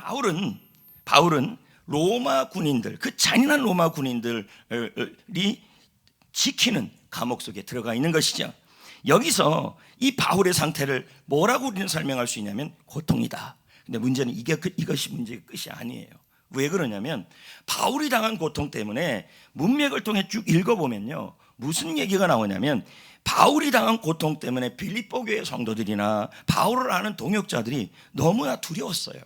바울은 로마 군인들, 그 잔인한 로마 군인들이 지키는 감옥 속에 들어가 있는 것이죠. 여기서 이 바울의 상태를 뭐라고 우리는 설명할 수 있냐면 고통이다. 근데 문제는 이것이 문제의 끝이 아니에요. 왜 그러냐면 바울이 당한 고통 때문에 문맥을 통해 쭉 읽어보면요, 무슨 얘기가 나오냐면 바울이 당한 고통 때문에 빌립보 교회 성도들이나 바울을 아는 동역자들이 너무나 두려웠어요.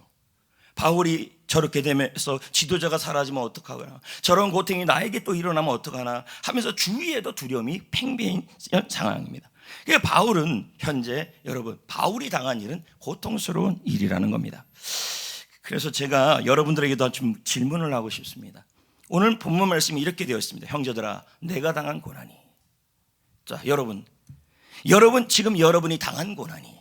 바울이 저렇게 되면서 지도자가 사라지면 어떡하거나, 저런 고통이 나에게 또 일어나면 어떡하나 하면서 주위에도 두려움이 팽배한 상황입니다. 그러니까 바울은 현재, 여러분, 바울이 당한 일은 고통스러운 일이라는 겁니다. 그래서 제가 여러분들에게도 좀 질문을 하고 싶습니다. 오늘 본문 말씀이 이렇게 되어 있습니다. 형제들아, 내가 당한 고난이. 자, 여러분 지금 여러분이 당한 고난이,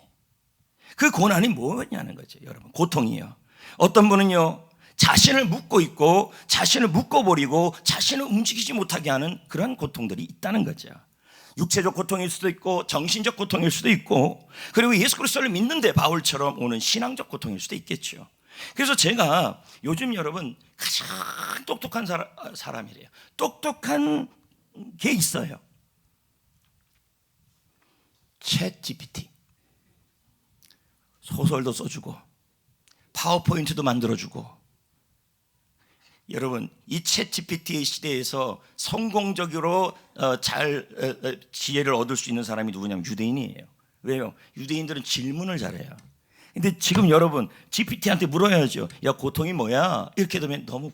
그 고난이 뭐냐는 거죠. 여러분, 고통이요. 어떤 분은요, 자신을 묶고 있고 자신을 묶어버리고 자신을 움직이지 못하게 하는 그런 고통들이 있다는 거죠. 육체적 고통일 수도 있고 정신적 고통일 수도 있고, 그리고 예수 그리스도를 믿는데 바울처럼 오는 신앙적 고통일 수도 있겠죠. 그래서 제가 요즘 여러분 가장 똑똑한 사람이래요. 똑똑한 게 있어요. 챗 GPT. 소설도 써주고 파워포인트도 만들어주고. 여러분, 이 챗 GPT의 시대에서 성공적으로 잘 지혜를 얻을 수 있는 사람이 누구냐면 유대인이에요. 왜요? 유대인들은 질문을 잘해요. 근데 지금 여러분 GPT한테 물어야죠. 야, 고통이 뭐야? 이렇게 되면 너무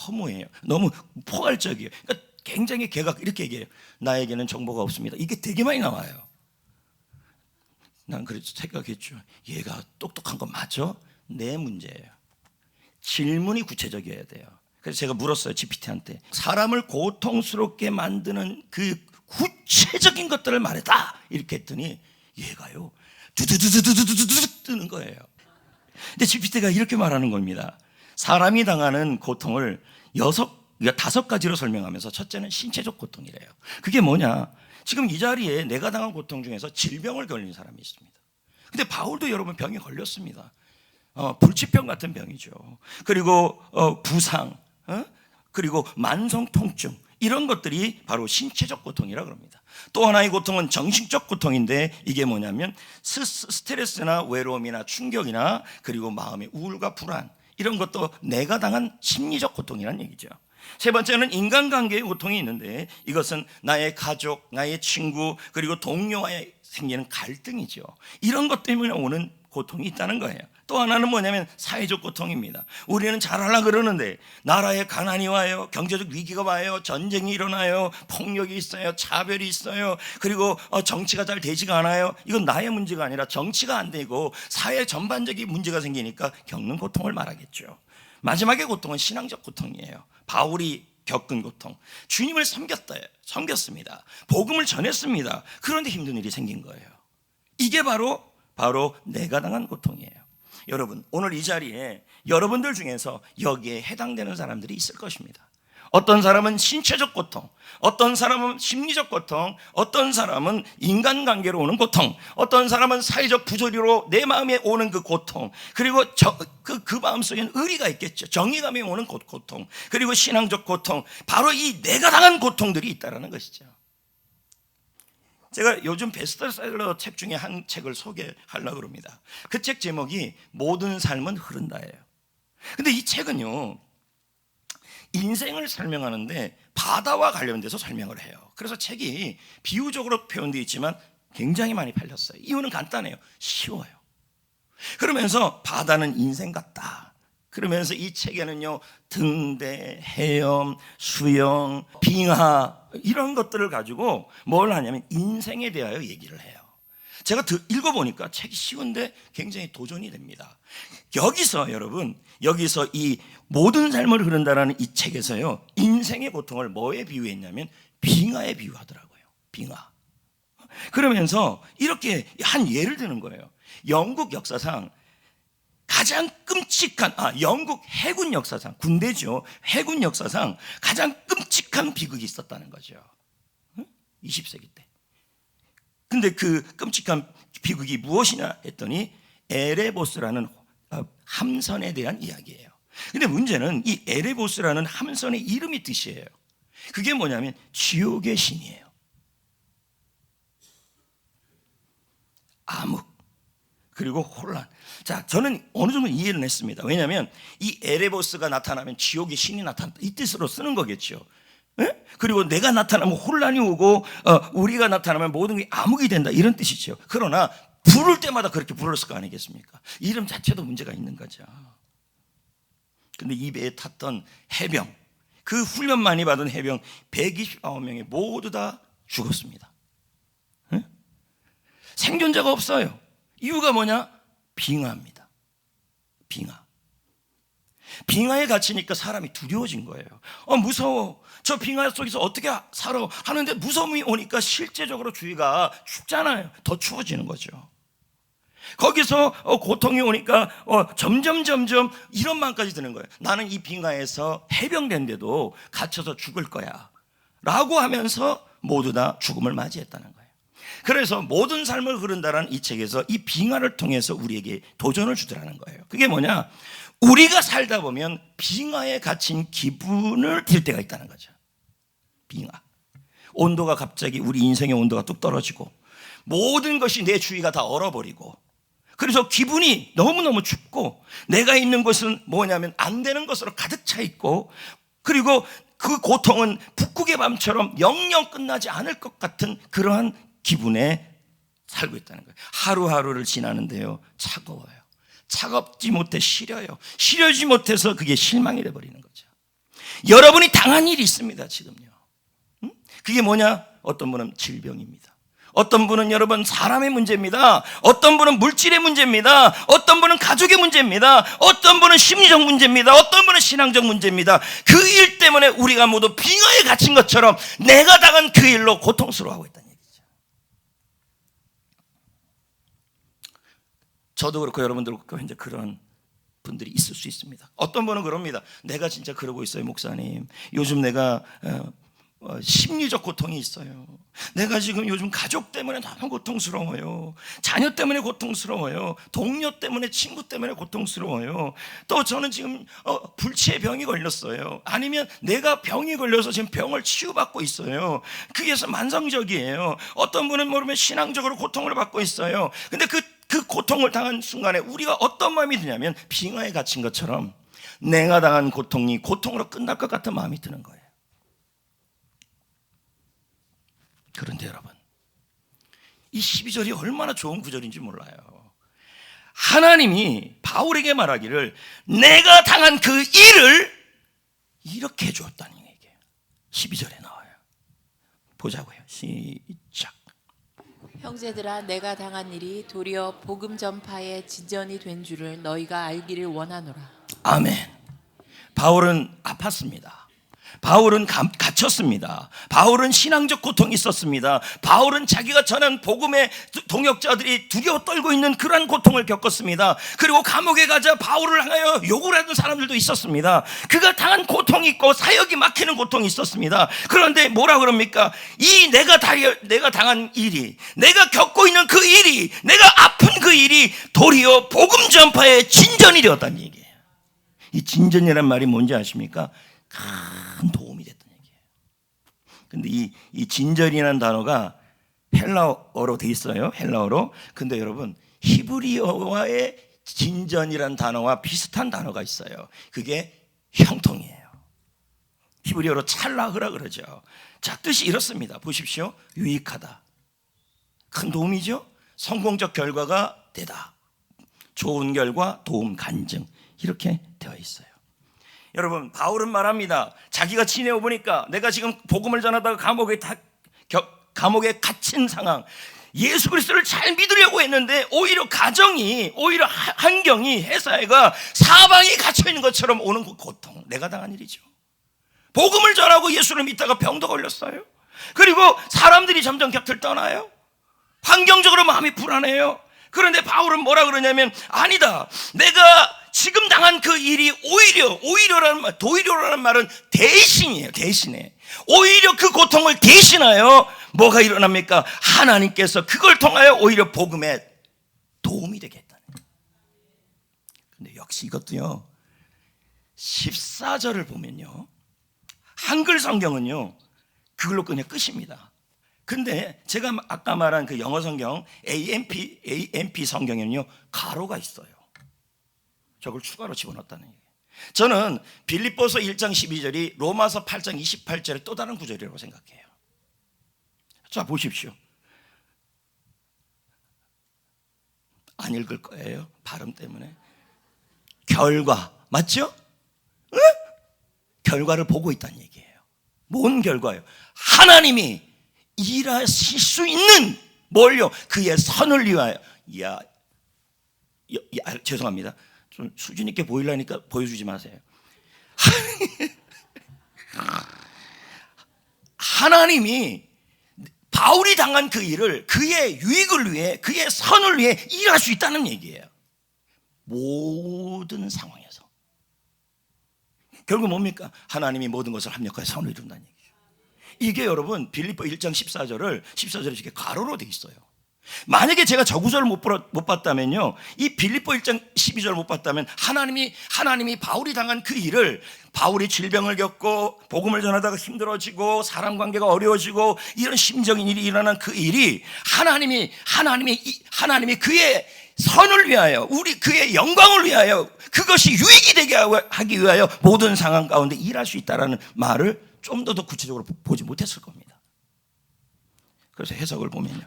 허무해요. 너무 포괄적이에요. 그러니까 굉장히 걔가 이렇게 얘기해요. 나에게는 정보가 없습니다. 이게 되게 많이 나와요. 난 그래서 생각했죠. 얘가 똑똑한 거 맞아? 내 문제예요. 질문이 구체적이어야 돼요. 그래서 제가 물었어요, GPT한테. 사람을 고통스럽게 만드는 그 구체적인 것들을 말해다. 이렇게 했더니 얘가요, 두두두두두두두두 뜨는 거예요. 근데 GPT가 이렇게 말하는 겁니다. 사람이 당하는 고통을 5가지로 설명하면서, 첫째는 신체적 고통이래요. 그게 뭐냐? 지금 이 자리에 내가 당한 고통 중에서 질병을 걸린 사람이 있습니다. 근데 바울도 여러분 병에 걸렸습니다. 불치병 같은 병이죠. 그리고 부상, 그리고 만성 통증, 이런 것들이 바로 신체적 고통이라 그럽니다. 또 하나의 고통은 정신적 고통인데, 이게 뭐냐면 스트레스나 외로움이나 충격이나 그리고 마음의 우울과 불안, 이런 것도 내가 당한 심리적 고통이라는 얘기죠. 세 번째는 인간관계의 고통이 있는데, 이것은 나의 가족, 나의 친구, 그리고 동료와의 생기는 갈등이죠. 이런 것 때문에 오는 고통이 있다는 거예요. 또 하나는 뭐냐면 사회적 고통입니다. 우리는 잘하려고 그러는데 나라에 가난이 와요, 경제적 위기가 와요, 전쟁이 일어나요, 폭력이 있어요, 차별이 있어요, 그리고 정치가 잘 되지가 않아요. 이건 나의 문제가 아니라 정치가 안 되고 사회 전반적인 문제가 생기니까 겪는 고통을 말하겠죠. 마지막의 고통은 신앙적 고통이에요. 바울이 겪은 고통. 주님을 섬겼습니다. 복음을 전했습니다. 그런데 힘든 일이 생긴 거예요. 이게 바로 내가 당한 고통이에요. 여러분, 오늘 이 자리에 여러분들 중에서 여기에 해당되는 사람들이 있을 것입니다. 어떤 사람은 신체적 고통, 어떤 사람은 심리적 고통, 어떤 사람은 인간관계로 오는 고통, 어떤 사람은 사회적 부조리로 내 마음에 오는 그 고통, 그리고 그 마음속에는 의리가 있겠죠. 정의감이 오는 고통, 그리고 신앙적 고통, 바로 이 내가 당한 고통들이 있다는 것이죠. 제가 요즘 베스트셀러 책 중에 한 책을 소개하려고 합니다. 그 책 제목이 모든 삶은 흐른다예요. 근데 이 책은요, 인생을 설명하는데 바다와 관련돼서 설명을 해요. 그래서 책이 비유적으로 표현되어 있지만 굉장히 많이 팔렸어요. 이유는 간단해요. 쉬워요. 그러면서 바다는 인생 같다. 그러면서 이 책에는요, 등대, 헤엄, 수영, 빙하, 이런 것들을 가지고 뭘 하냐면 인생에 대하여 얘기를 해요. 제가 읽어보니까 책이 쉬운데 굉장히 도전이 됩니다. 여기서 이 모든 삶을 흐른다라는 이 책에서요, 인생의 고통을 뭐에 비유했냐면 빙하에 비유하더라고요. 빙하. 그러면서 이렇게 한 예를 드는 거예요. 영국 역사상 가장 끔찍한, 영국 해군 역사상, 군대죠. 해군 역사상 가장 끔찍한 비극이 있었다는 거죠. 20세기 때. 근데 그 끔찍한 비극이 무엇이냐 했더니 에레보스라는 함선에 대한 이야기예요. 근데 문제는 이 에레보스라는 함선의 이름이 뜻이에요. 그게 뭐냐면 지옥의 신이에요. 암흑 그리고 혼란. 자, 저는 어느 정도 이해를 했습니다. 왜냐하면 이 에레보스가 나타나면 지옥의 신이 나타난다, 이 뜻으로 쓰는 거겠죠. 예? 그리고 내가 나타나면 혼란이 오고 우리가 나타나면 모든 게 암흑이 된다, 이런 뜻이죠. 그러나 부를 때마다 그렇게 불렀을 거 아니겠습니까? 이름 자체도 문제가 있는 거죠. 근데 이 배에 탔던 해병, 그 훈련 많이 받은 해병 129명이 모두 다 죽었습니다. 예? 생존자가 없어요. 이유가 뭐냐? 빙하입니다. 빙하에 갇히니까 사람이 두려워진 거예요. 무서워. 저 빙하 속에서 어떻게 살아 하는데 무서움이 오니까 실제적으로 주위가 춥잖아요. 더 추워지는 거죠. 거기서 고통이 오니까 점점 이런 마음까지 드는 거예요. 나는 이 빙하에서 해병대인데도 갇혀서 죽을 거야 라고 하면서 모두 다 죽음을 맞이했다는 거예요. 그래서 모든 삶을 흐른다라는 이 책에서 이 빙하를 통해서 우리에게 도전을 주더라는 거예요. 그게 뭐냐? 우리가 살다 보면 빙하에 갇힌 기분을 들 때가 있다는 거죠. 빙하. 온도가 갑자기, 우리 인생의 온도가 뚝 떨어지고 모든 것이 내 주위가 다 얼어버리고, 그래서 기분이 너무너무 춥고 내가 있는 곳은 뭐냐면 안 되는 것으로 가득 차 있고, 그리고 그 고통은 북극의 밤처럼 영영 끝나지 않을 것 같은 그러한 기분에 살고 있다는 거예요. 하루하루를 지나는데요, 차가워요. 차갑지 못해 시려요. 시려지 못해서 그게 실망이 돼버리는 거죠. 여러분이 당한 일이 있습니다, 지금요. 그게 뭐냐? 어떤 분은 질병입니다. 어떤 분은 여러분 사람의 문제입니다. 어떤 분은 물질의 문제입니다. 어떤 분은 가족의 문제입니다. 어떤 분은 심리적 문제입니다. 어떤 분은 신앙적 문제입니다. 그 일 때문에 우리가 모두 빙하에 갇힌 것처럼 내가 당한 그 일로 고통스러워하고 있다는 얘기죠. 저도 그렇고 여러분들도 그렇고 이제 그런 분들이 있을 수 있습니다. 어떤 분은 그럽니다. 내가 진짜 그러고 있어요, 목사님. 요즘 내가 심리적 고통이 있어요. 내가 지금 요즘 가족 때문에 너무 고통스러워요. 자녀 때문에 고통스러워요. 동료 때문에, 친구 때문에 고통스러워요. 또 저는 지금 불치의 병이 걸렸어요. 아니면 내가 병이 걸려서 지금 병을 치유받고 있어요. 그게서 만성적이에요. 어떤 분은 모르면 신앙적으로 고통을 받고 있어요. 근데 그 고통을 당한 순간에 우리가 어떤 마음이 드냐면 빙하에 갇힌 것처럼 내가 당한 고통이 고통으로 끝날 것 같은 마음이 드는 거예요. 그런데 여러분, 이 12절이 얼마나 좋은 구절인지 몰라요. 하나님이 바울에게 말하기를 내가 당한 그 일을 이렇게 해주었다는 얘기예요. 12절에 나와요. 보자고요. 시작. 형제들아, 내가 당한 일이 도리어 복음 전파의 지전이 된 줄을 너희가 알기를 원하노라. 아멘. 바울은 아팠습니다. 바울은 갇혔습니다. 바울은 신앙적 고통이 있었습니다. 바울은 자기가 전한 복음의 동역자들이 두려워 떨고 있는 그러한 고통을 겪었습니다. 그리고 감옥에 가자 바울을 향하여 욕을 하는 사람들도 있었습니다. 그가 당한 고통이 있고 사역이 막히는 고통이 있었습니다. 그런데 뭐라 그럽니까? 이 내가 당한 일이, 내가 겪고 있는 그 일이, 내가 아픈 그 일이 도리어 복음 전파의 진전이 되었다는 얘기예요. 이 진전이란 말이 뭔지 아십니까? 큰 도움이 됐던 얘기예요. 근데 이 진전이라는 단어가 헬라어로 돼 있어요. 헬라어로. 근데 여러분, 히브리어와의 진전이라는 단어와 비슷한 단어가 있어요. 그게 형통이에요. 히브리어로 찰라흐라 그러죠. 자, 뜻이 이렇습니다. 보십시오. 유익하다. 큰 도움이죠. 성공적 결과가 되다. 좋은 결과, 도움, 간증, 이렇게 되어 있어요. 여러분, 바울은 말합니다. 자기가 지내어 보니까 내가 지금 복음을 전하다가 감옥에 갇힌 상황, 예수 그리스도를 잘 믿으려고 했는데 오히려 가정이, 오히려 환경이, 회사가 사방이 갇혀 있는 것처럼 오는 그 고통, 내가 당한 일이죠. 복음을 전하고 예수를 믿다가 병도 걸렸어요. 그리고 사람들이 점점 곁을 떠나요. 환경적으로 마음이 불안해요. 그런데 바울은 뭐라 그러냐면, 아니다, 내가 지금 당한 그 일이 도리어라는 말은 대신이에요. 대신에 오히려 그 고통을 대신하여 뭐가 일어납니까? 하나님께서 그걸 통하여 오히려 복음에 도움이 되겠다는 거예요. 역시 이것도요. 14절을 보면요. 한글 성경은요. 그걸로 그냥 끝입니다. 근데 제가 아까 말한 그 영어 성경 AMP 성경에는요. 가로가 있어요. 저걸 추가로 집어넣었다는 얘기예요. 저는 빌립보서 1장 12절이 로마서 8장 28절의 또 다른 구절이라고 생각해요. 자, 보십시오. 안 읽을 거예요. 발음 때문에. 결과, 맞죠? 응? 결과를 보고 있다는 얘기예요. 뭔 결과예요? 하나님이 일하실 수 있는 뭘요? 그의 선을 위하여. 죄송합니다. 좀 수준 있게 보이려니까 보여주지 마세요. 하나님이 바울이 당한 그 일을 그의 유익을 위해, 그의 선을 위해 일할 수 있다는 얘기예요. 모든 상황에서. 결국 뭡니까? 하나님이 모든 것을 합력하여 선을 이룬다는 얘기죠. 이게 여러분 빌립보 1장 14절에 이렇게 가로로 돼 있어요. 만약에 제가 저 구절을 못 봤다면요, 이 빌립보 1장 12절을 못 봤다면 하나님이 바울이 당한 그 일을, 바울이 질병을 겪고 복음을 전하다가 힘들어지고 사람 관계가 어려워지고 이런 심적인 일이 일어난 그 일이 하나님이 그의 선을 위하여, 그의 영광을 위하여, 그것이 유익이 되게 하기 위하여 모든 상황 가운데 일할 수 있다라는 말을 좀 더 구체적으로 보지 못했을 겁니다. 그래서 해석을 보면요,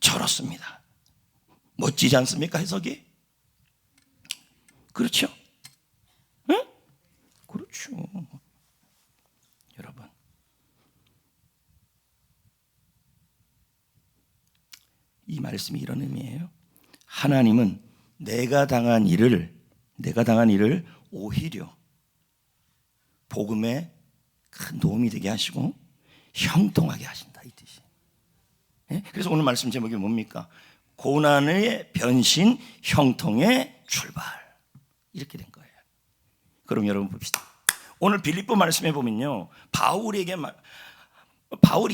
저렇습니다. 멋지지 않습니까? 해석이? 그렇죠? 응? 그렇죠. 여러분, 이 말씀이 이런 의미예요. 하나님은 내가 당한 일을 오히려 복음에 큰 도움이 되게 하시고 형통하게 하신다, 이 뜻이. 예? 그래서 오늘 말씀 제목이 뭡니까? 고난의 변신, 형통의 출발. 이렇게 된 거예요. 그럼 여러분 봅시다. 오늘 빌립보 말씀에 보면요, 바울이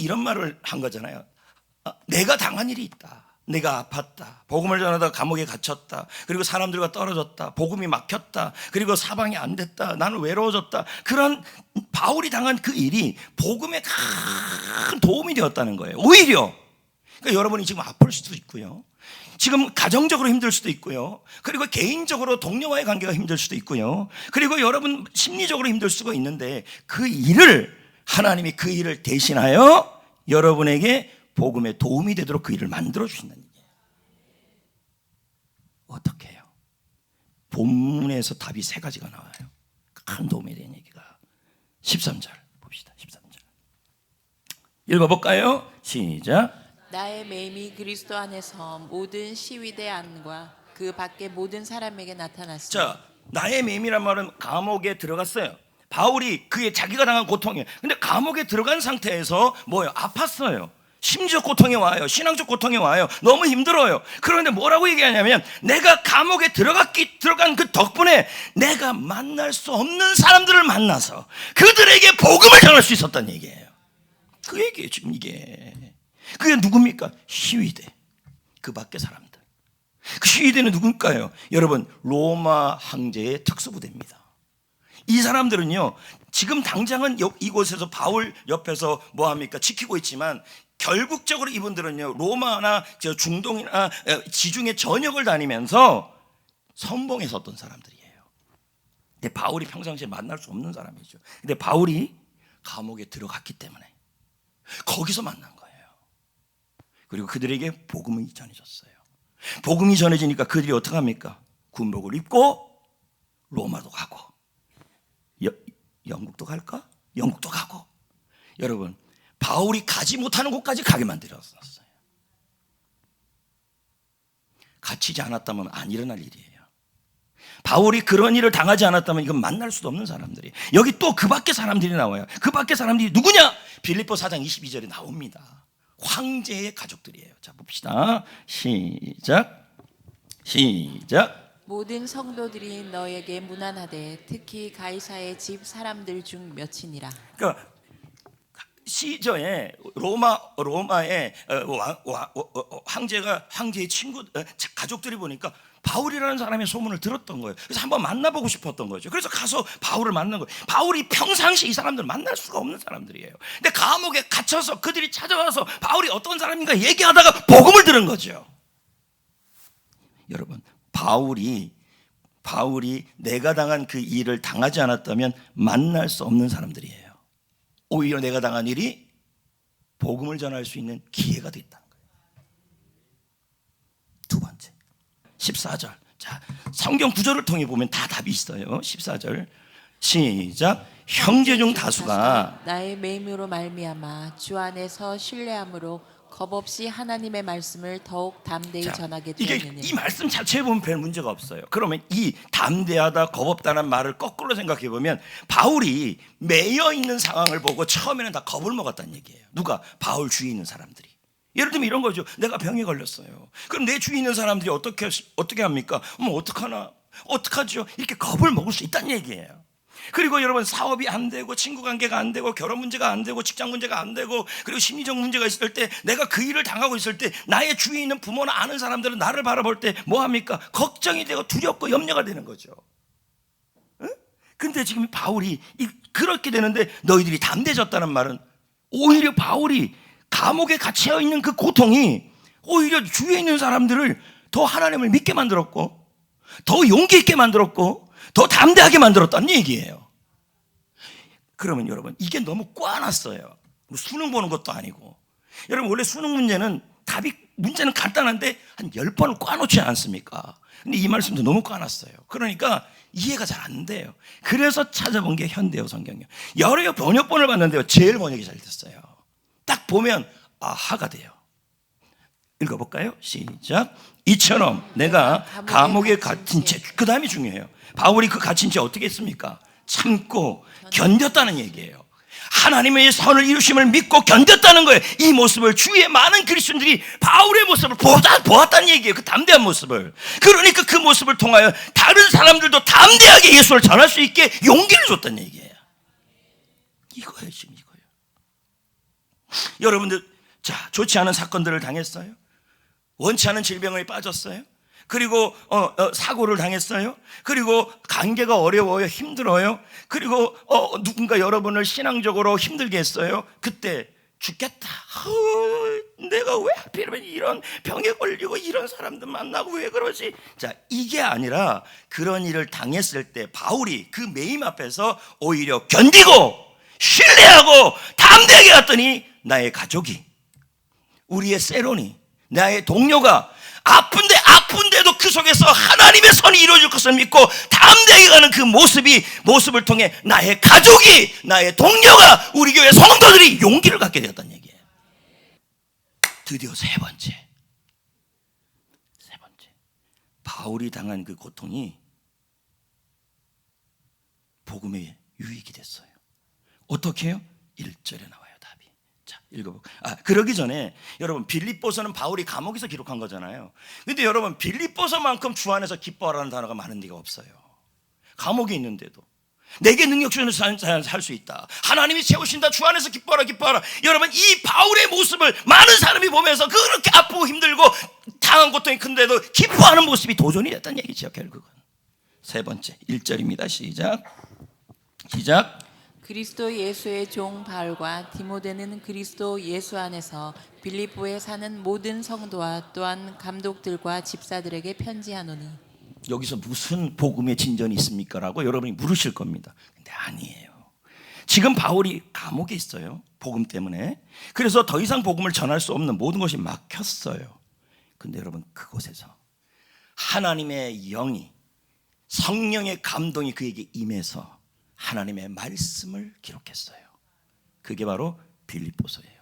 이런 말을 한 거잖아요. 내가 당한 일이 있다. 내가 아팠다. 복음을 전하다가 감옥에 갇혔다. 그리고 사람들과 떨어졌다. 복음이 막혔다. 그리고 사방이 안 됐다. 나는 외로워졌다. 그런 바울이 당한 그 일이 복음에 큰 도움이 되었다는 거예요. 오히려. 그러니까 여러분이 지금 아플 수도 있고요. 지금 가정적으로 힘들 수도 있고요. 그리고 개인적으로 동료와의 관계가 힘들 수도 있고요. 그리고 여러분 심리적으로 힘들 수가 있는데 하나님이 그 일을 대신하여 여러분에게 복음에 도움이 되도록 그 일을 만들어 주신다는 얘기예요. 어떻게 해요? 본문에서 답이 세 가지가 나와요. 큰 도움이 되는 얘기가. 13절 봅시다. 13절 읽어볼까요? 시작. 나의 매임이 그리스도 안에서 모든 시위대 안과 그 밖의 모든 사람에게 나타났습니다. 자, 나의 매임이란 말은 감옥에 들어갔어요. 바울이 자기가 당한 고통이에요. 근데 감옥에 들어간 상태에서 뭐예요? 아팠어요. 심지어 고통이 와요. 신앙적 고통이 와요. 너무 힘들어요. 그런데 뭐라고 얘기하냐면, 내가 감옥에 들어간 그 덕분에 내가 만날 수 없는 사람들을 만나서 그들에게 복음을 전할 수 있었다는 얘기예요. 그 얘기예요, 지금 이게. 그게 누굽니까? 시위대. 그 밖의 사람들. 그 시위대는 누굴까요? 여러분, 로마 황제의 특수부대입니다. 이 사람들은요, 지금 당장은 이곳에서 바울 옆에서 뭐합니까? 지키고 있지만, 결국적으로 이분들은요, 로마나 중동이나 지중해 전역을 다니면서 선봉에 섰던 사람들이에요. 근데 바울이 평상시에 만날 수 없는 사람이죠. 근데 바울이 감옥에 들어갔기 때문에 거기서 만난 거예요. 그리고 그들에게 복음이 전해졌어요. 복음이 전해지니까 그들이 어떻게 합니까? 군복을 입고 로마도 가고, 영국도 갈까? 영국도 가고. 여러분, 바울이 가지 못하는 곳까지 가게 만들었어요. 갇히지 않았다면 안 일어날 일이에요. 바울이 그런 일을 당하지 않았다면 이건 만날 수도 없는 사람들이. 여기 또 그 밖에 사람들이 나와요. 그 밖에 사람들이 누구냐? 빌립보 4장 22절에 나옵니다. 황제의 가족들이에요. 자, 봅시다. 시작. 모든 성도들이 너에게 문안하되 특히 가이사의 집 사람들 중 몇이니라. 그러니까 시저에 로마의 황제의 친구 가족들이 보니까 바울이라는 사람의 소문을 들었던 거예요. 그래서 한번 만나보고 싶었던 거죠. 그래서 가서 바울을 만난 거예요. 바울이 평상시 이 사람들을 만날 수가 없는 사람들이에요. 근데 감옥에 갇혀서 그들이 찾아와서 바울이 어떤 사람인가 얘기하다가 복음을 들은 거죠. 여러분, 바울이 내가 당한 그 일을 당하지 않았다면 만날 수 없는 사람들이에요. 오히려 내가 당한 일이 복음을 전할 수 있는 기회가 됐다는 거예요. 두 번째, 14절. 자, 성경 구절을 통해 보면 다 답이 있어요. 14절 시작. 형제 중 다수가 나의 매임으로 말미암아 주 안에서 신뢰함으로 겁없이 하나님의 말씀을 더욱 담대히 전하게 이게 되었느니라. 이 말씀 자체에 보면 별 문제가 없어요. 그러면 이 담대하다 겁없다는 말을 거꾸로 생각해 보면 바울이 매여 있는 상황을 보고 처음에는 다 겁을 먹었다는 얘기예요. 누가? 바울 주위에 있는 사람들이. 예를 들면 이런 거죠. 내가 병에 걸렸어요. 그럼 내 주위에 있는 사람들이 어떻게 합니까? 어떡하나? 어떡하죠? 이렇게 겁을 먹을 수 있다는 얘기예요. 그리고 여러분, 사업이 안 되고 친구 관계가 안 되고 결혼 문제가 안 되고 직장 문제가 안 되고 그리고 심리적 문제가 있을 때 내가 그 일을 당하고 있을 때 나의 주위에 있는 부모나 아는 사람들은 나를 바라볼 때 뭐합니까? 걱정이 되고 두렵고 염려가 되는 거죠. 응? 근데 지금 바울이 그렇게 되는데 너희들이 담대해졌다는 말은 오히려 바울이 감옥에 갇혀 있는 그 고통이 오히려 주위에 있는 사람들을 더 하나님을 믿게 만들었고 더 용기 있게 만들었고 더 담대하게 만들었다는 얘기예요. 그러면 여러분, 이게 너무 꽈놨어요. 수능 보는 것도 아니고. 여러분, 원래 수능 문제는 문제는 간단한데 한 10번을 꽈놓지 않습니까? 근데 이 말씀도 너무 꽈놨어요. 그러니까 이해가 잘 안 돼요. 그래서 찾아본 게 현대어 성경이에요. 여러 번역본을 봤는데요, 제일 번역이 잘 됐어요. 딱 보면 아하가 돼요. 읽어볼까요? 시작. 이처럼 내가 감옥에 갇힌 채, 그 다음이 중요해요. 바울이 그 갇힌 채 어떻게 했습니까? 참고 견뎠다는 얘기예요. 하나님의 선을 이루심을 믿고 견뎠다는 거예요. 이 모습을 주위의 많은 그리스도인들이 바울의 모습을 보았다는 얘기예요. 그 담대한 모습을. 그러니까 그 모습을 통하여 다른 사람들도 담대하게 예수를 전할 수 있게 용기를 줬다는 얘기예요. 이거예요, 지금 이거예요. 여러분들, 자, 좋지 않은 사건들을 당했어요. 원치 않은 질병에 빠졌어요. 그리고 사고를 당했어요. 그리고 관계가 어려워요. 힘들어요. 그리고 누군가 여러분을 신앙적으로 힘들게 했어요. 그때 죽겠다. 내가 왜 하필이면 이런 병에 걸리고 이런 사람들 만나고 왜 그러지? 자, 이게 아니라 그런 일을 당했을 때 바울이 그 매임 앞에서 오히려 견디고 신뢰하고 담대하게 갔더니 나의 가족이, 우리의 세론이, 나의 동료가 아픈데도 그 속에서 하나님의 선이 이루어질 것을 믿고 담대하게 가는 그 모습을 통해 나의 가족이, 나의 동료가, 우리 교회 성도들이 용기를 갖게 되었다는 얘기예요. 드디어 세 번째, 바울이 당한 그 고통이 복음의 유익이 됐어요. 어떻게 해요? 1절에 나와요, 답이. 자, 읽어볼게요. 그러기 전에 여러분, 빌립보서는 바울이 감옥에서 기록한 거잖아요. 근데 여러분, 빌립보서만큼 주 안에서 기뻐하라는 단어가 많은 데가 없어요. 감옥에 있는데도 내게 능력 주는 살 수 있다, 하나님이 채우신다, 주 안에서 기뻐하라. 여러분, 이 바울의 모습을 많은 사람이 보면서 그렇게 아프고 힘들고 당한 고통이 큰데도 기뻐하는 모습이 도전이 됐다는 얘기죠. 결국은 세 번째 1절입니다. 시작. 그리스도 예수의 종 바울과 디모데는 그리스도 예수 안에서 빌립보에 사는 모든 성도와 또한 감독들과 집사들에게 편지하노니. 여기서 무슨 복음의 진전이 있습니까? 라고 여러분이 물으실 겁니다. 근데 아니에요. 지금 바울이 감옥에 있어요. 복음 때문에. 그래서 더 이상 복음을 전할 수 없는 모든 것이 막혔어요. 근데 여러분, 그곳에서 하나님의 영이, 성령의 감동이 그에게 임해서 하나님의 말씀을 기록했어요. 그게 바로 빌립보서예요.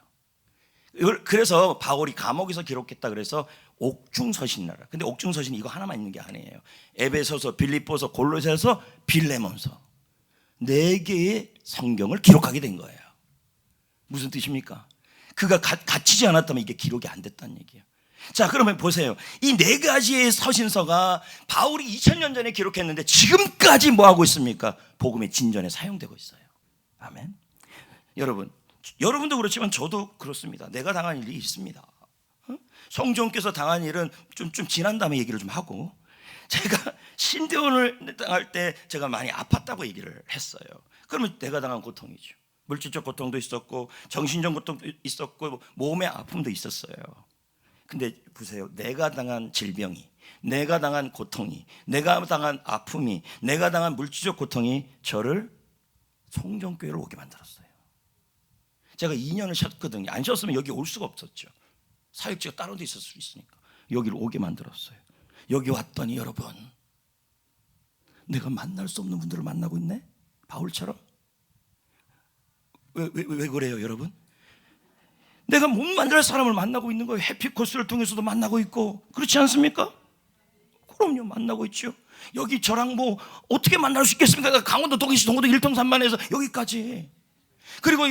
그래서 바울이 감옥에서 기록했다 그래서 옥중서신이라. 근데 옥중서신 이거 하나만 있는 게 아니에요. 에베소서, 빌립보서, 골로새서, 빌레몬서 4개의 성경을 기록하게 된 거예요. 무슨 뜻입니까? 그가 갇히지 않았다면 이게 기록이 안 됐다는 얘기예요. 자, 그러면 보세요. 이 4가지의 서신서가 바울이 2000년 전에 기록했는데 지금까지 뭐 하고 있습니까? 복음의 진전에 사용되고 있어요. 아멘. 여러분도 그렇지만 저도 그렇습니다. 내가 당한 일이 있습니다. 성종께서 당한 일은 좀 지난 다음에 얘기를 좀 하고, 제가 신대원을 당할 때 제가 많이 아팠다고 얘기를 했어요. 그러면 내가 당한 고통이죠. 물질적 고통도 있었고 정신적 고통도 있었고 몸의 아픔도 있었어요. 근데 보세요. 내가 당한 질병이, 내가 당한 고통이, 내가 당한 아픔이, 내가 당한 물질적 고통이 저를 송정교회를 오게 만들었어요. 제가 2년을 쉬었거든요. 안 쉬었으면 여기 올 수가 없었죠. 사역지가 다른 데 있을 수 있으니까 여기를 오게 만들었어요. 여기 왔더니 여러분, 내가 만날 수 없는 분들을 만나고 있네? 바울처럼. 왜 그래요 여러분? 내가 못 만날 사람을 만나고 있는 거예요. 해피코스를 통해서도 만나고 있고, 그렇지 않습니까? 그럼요, 만나고 있죠. 여기 저랑 뭐 어떻게 만날 수 있겠습니까? 강원도 동해시 동호동 일통산만에서 여기까지. 그리고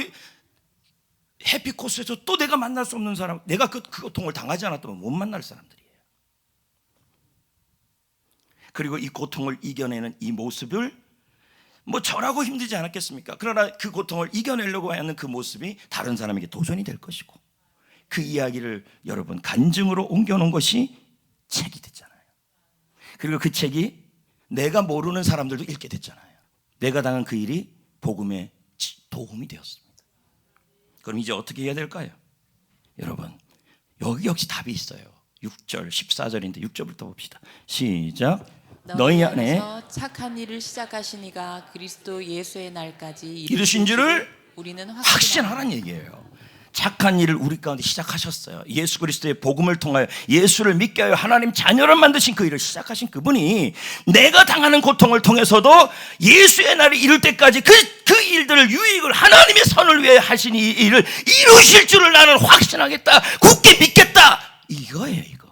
해피코스에서 또 내가 만날 수 없는 사람, 내가 그 고통을 당하지 않았다면 못 만날 사람들이에요. 그리고 이 고통을 이겨내는 이 모습을 뭐 저라고 힘들지 않았겠습니까? 그러나 그 고통을 이겨내려고 하는 그 모습이 다른 사람에게 도전이 될 것이고, 그 이야기를 여러분 간증으로 옮겨놓은 것이 책이 됐잖아요. 그리고 그 책이 내가 모르는 사람들도 읽게 됐잖아요. 내가 당한 그 일이 복음에 도움이 되었습니다. 그럼 이제 어떻게 해야 될까요? 여러분, 여기 역시 답이 있어요. 6절 14절인데 6절부터 봅시다. 시작. 너희 안에 착한 일을 시작하시니가 그리스도 예수의 날까지 이르신 줄을 우리는 확신하라는 얘기예요. 착한 일을 우리 가운데 시작하셨어요. 예수 그리스도의 복음을 통하여 예수를 믿게 하여 하나님 자녀를 만드신 그 일을 시작하신 그분이 내가 당하는 고통을 통해서도 예수의 날이 이룰 때까지 그 일들을 유익을 하나님의 선을 위해 하신 이 일을 이루실 줄을 나는 확신하겠다, 굳게 믿겠다, 이거예요, 이거.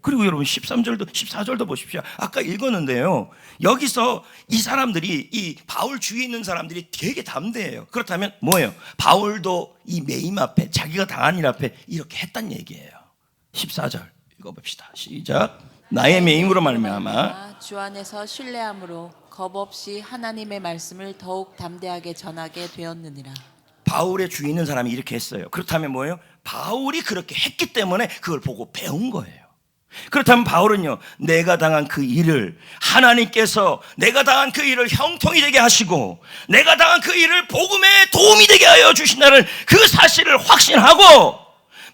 그리고 여러분 13절도 14절도 보십시오. 아까 읽었는데요, 여기서 이 사람들이, 이 바울 주위에 있는 사람들이 되게 담대해요. 그렇다면 뭐예요? 바울도 이 매임 앞에, 자기가 당한 일 앞에 이렇게 했단 얘기예요. 14절 읽어봅시다. 시작. 나의 매임으로 말미암아 주 안에서 신뢰함으로 겁 없이 하나님의 말씀을 더욱 담대하게 전하게 되었느니라. 바울의 주위에 있는 사람이 이렇게 했어요. 그렇다면 뭐예요? 바울이 그렇게 했기 때문에 그걸 보고 배운 거예요. 그렇다면 바울은요, 내가 당한 그 일을 하나님께서 내가 당한 그 일을 형통이 되게 하시고 내가 당한 그 일을 복음에 도움이 되게 하여 주신다는 그 사실을 확신하고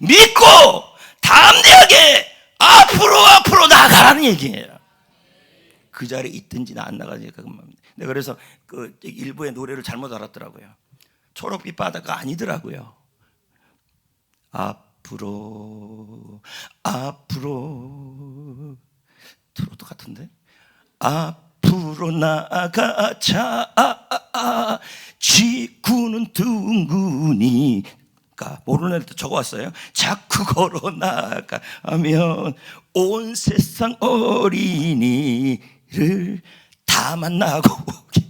믿고 담대하게 앞으로 나아가라는 얘기예요. 그 자리에 있든지 안 나가든지 그것만. 내가 그래서 그 일부의 노래를 잘못 알았더라고요. 초록빛 바다가 아니더라고요. 앞으로 트로트 같은데, 앞으로 나아가자, 지구는 둥그니까, 모르는 애들 적어왔어요. 자꾸 걸어 나가면 온 세상 어린이를 다 만나고 오게.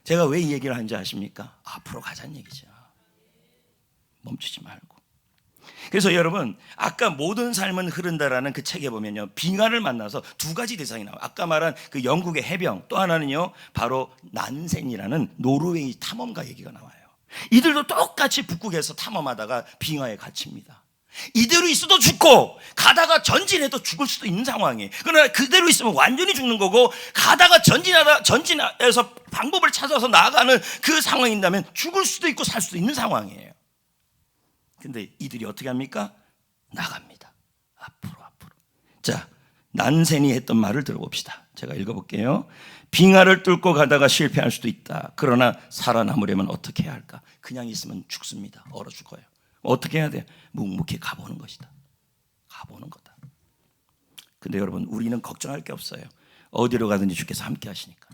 제가 왜 이 얘기를 하는지 아십니까? 앞으로 가자는 얘기죠. 멈추지 말고. 그래서 여러분, 아까 모든 삶은 흐른다라는 그 책에 보면요, 빙하를 만나서 두 가지 대상이 나와요. 아까 말한 그 영국의 해병, 또 하나는요 바로 난센이라는 노르웨이 탐험가 얘기가 나와요. 이들도 똑같이 북극에서 탐험하다가 빙하에 갇힙니다. 이대로 있어도 죽고 가다가 전진해도 죽을 수도 있는 상황이에요. 그러나 그대로 있으면 완전히 죽는 거고, 가다가 전진해서 방법을 찾아서 나아가는 그 상황인다면 죽을 수도 있고 살 수도 있는 상황이에요. 근데 이들이 어떻게 합니까? 나갑니다. 앞으로. 자, 난센이 했던 말을 들어봅시다. 제가 읽어볼게요. 빙하를 뚫고 가다가 실패할 수도 있다. 그러나 살아남으려면 어떻게 해야 할까? 그냥 있으면 죽습니다. 얼어 죽어요. 어떻게 해야 돼요? 묵묵히 가보는 것이다. 가보는 거다. 근데 여러분, 우리는 걱정할 게 없어요. 어디로 가든지 주께서 함께 하시니까.